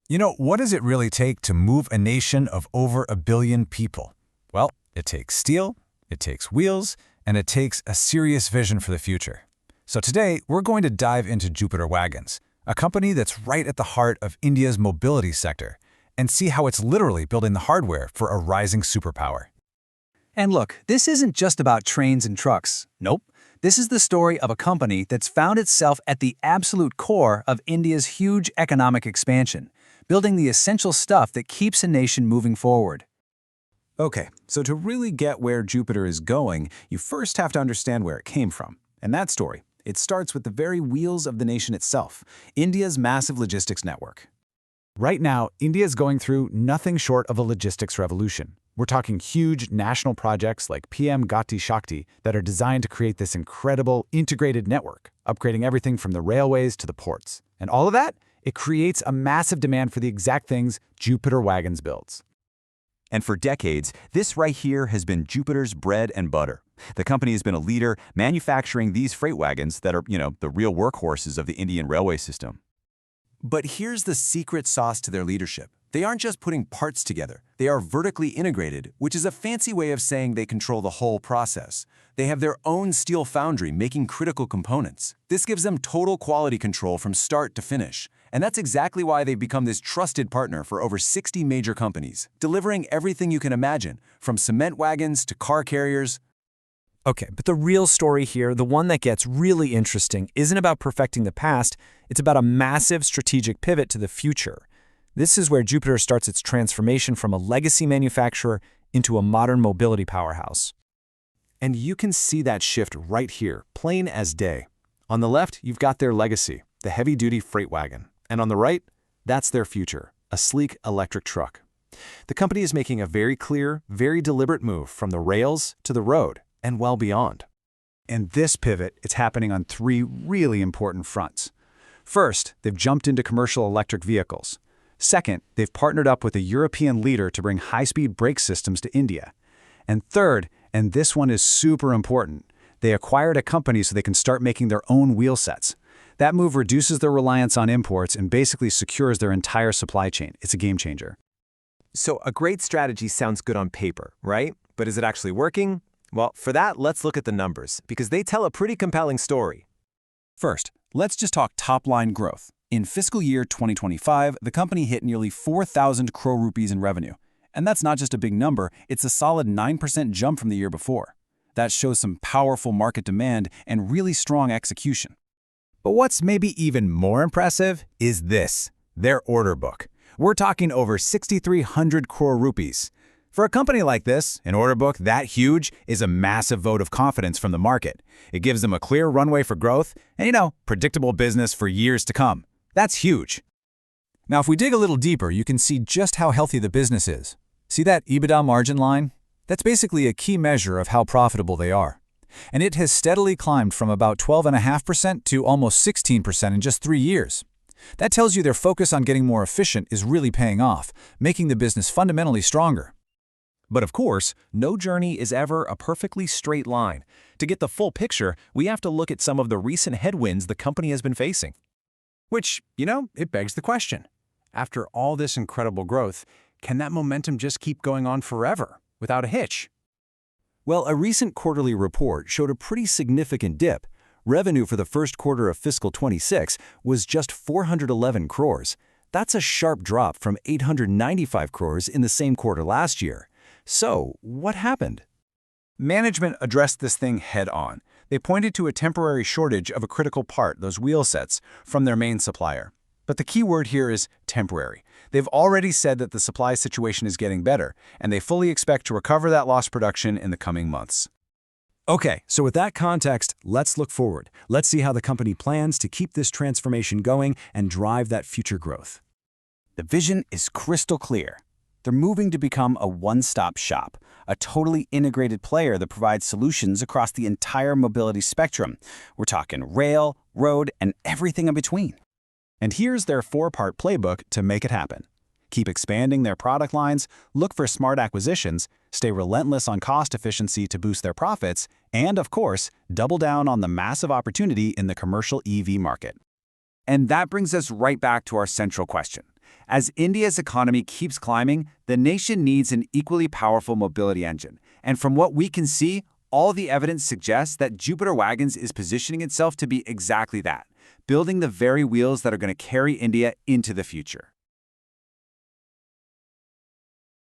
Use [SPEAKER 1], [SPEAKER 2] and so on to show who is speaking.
[SPEAKER 1] What does it really take to move a nation of over 1 billion people? Well, it takes steel, it takes wheels, and it takes a serious vision for the future. So today, we're going to dive into Jupiter Wagons, a company that's right at the heart of India's mobility sector, and see how it's literally building the hardware for a rising superpower.
[SPEAKER 2] And look, this isn't just about trains and trucks. Nope. This is the story of a company that's found itself at the absolute core of India's huge economic expansion, building the essential stuff that keeps a nation moving forward.
[SPEAKER 3] Okay, so to really get where Jupiter is going, you first have to understand where it came from. And that story, it starts with the very wheels of the nation itself, India's massive logistics network.
[SPEAKER 1] Right now, India is going through nothing short of a logistics revolution. We're talking huge national projects like PM Gati Shakti that are designed to create this incredible integrated network, upgrading everything from the railways to the ports. And all of that, it creates a massive demand for the exact things Jupiter Wagons builds.
[SPEAKER 4] And for decades, this right here has been Jupiter's bread and butter. The company has been a leader manufacturing these freight wagons that are, the real workhorses of the Indian railway system.
[SPEAKER 5] But here's the secret sauce to their leadership. They aren't just putting parts together. They are vertically integrated, which is a fancy way of saying they control the whole process. They have their own steel foundry making critical components. This gives them total quality control from start to finish. And that's exactly why they've become this trusted partner for over 60 major companies, delivering everything you can imagine, from cement wagons to car carriers.
[SPEAKER 2] Okay, but the real story here, the one that gets really interesting, isn't about perfecting the past, it's about a massive strategic pivot to the future. This is where Jupiter starts its transformation from a legacy manufacturer into a modern mobility powerhouse.
[SPEAKER 3] And you can see that shift right here, plain as day. On the left, you've got their legacy, the heavy-duty freight wagon. And on the right, that's their future, a sleek electric truck. The company is making a very clear, very deliberate move from the rails to the road and well beyond.
[SPEAKER 1] And this pivot, it's happening on 3 really important fronts. First, they've jumped into commercial electric vehicles. Second, they've partnered up with a European leader to bring high-speed brake systems to India. And third, and this one is super important, they acquired a company so they can start making their own wheel sets. That move reduces their reliance on imports and basically secures their entire supply chain. It's a game changer.
[SPEAKER 6] So a great strategy sounds good on paper, right? But is it actually working? Well, for that, let's look at the numbers, because they tell a pretty compelling story.
[SPEAKER 5] First, let's just talk top-line growth. In fiscal year 2025, the company hit nearly 4,000 crore rupees in revenue. And that's not just a big number, it's a solid 9% jump from the year before. That shows some powerful market demand and really strong execution.
[SPEAKER 1] But what's maybe even more impressive is this, their order book. We're talking over 6,300 crore rupees. For a company like this, an order book that huge is a massive vote of confidence from the market. It gives them a clear runway for growth and, predictable business for years to come. That's huge. Now, if we dig a little deeper, you can see just how healthy the business is. See that EBITDA margin line? That's basically a key measure of how profitable they are. And it has steadily climbed from about 12.5% to almost 16% in just 3 years. That tells you their focus on getting more efficient is really paying off, making the business fundamentally stronger.
[SPEAKER 3] But of course, no journey is ever a perfectly straight line. To get the full picture, we have to look at some of the recent headwinds the company has been facing.
[SPEAKER 7] Which, it begs the question. After all this incredible growth, can that momentum just keep going on forever, without a hitch?
[SPEAKER 5] Well, a recent quarterly report showed a pretty significant dip. Revenue for the first quarter of fiscal 26 was just 411 crores. That's a sharp drop from 895 crores in the same quarter last year. So, what happened?
[SPEAKER 1] Management addressed this thing head-on. They pointed to a temporary shortage of a critical part, those wheel sets, from their main supplier. But the key word here is temporary. They've already said that the supply situation is getting better, and they fully expect to recover that lost production in the coming months.
[SPEAKER 5] Okay, so with that context, let's look forward. Let's see how the company plans to keep this transformation going and drive that future growth.
[SPEAKER 8] The vision is crystal clear. They're moving to become a one-stop shop, a totally integrated player that provides solutions across the entire mobility spectrum. We're talking rail, road, and everything in between.
[SPEAKER 3] And here's their 4-part playbook to make it happen. Keep expanding their product lines, look for smart acquisitions, stay relentless on cost efficiency to boost their profits, and of course, double down on the massive opportunity in the commercial EV market.
[SPEAKER 8] And that brings us right back to our central question.
[SPEAKER 1] As India's economy keeps climbing, the nation needs an equally powerful mobility engine. And from what we can see, all the evidence suggests that Jupiter Wagons is positioning itself to be exactly that, building the very wheels that are going to carry India into the future.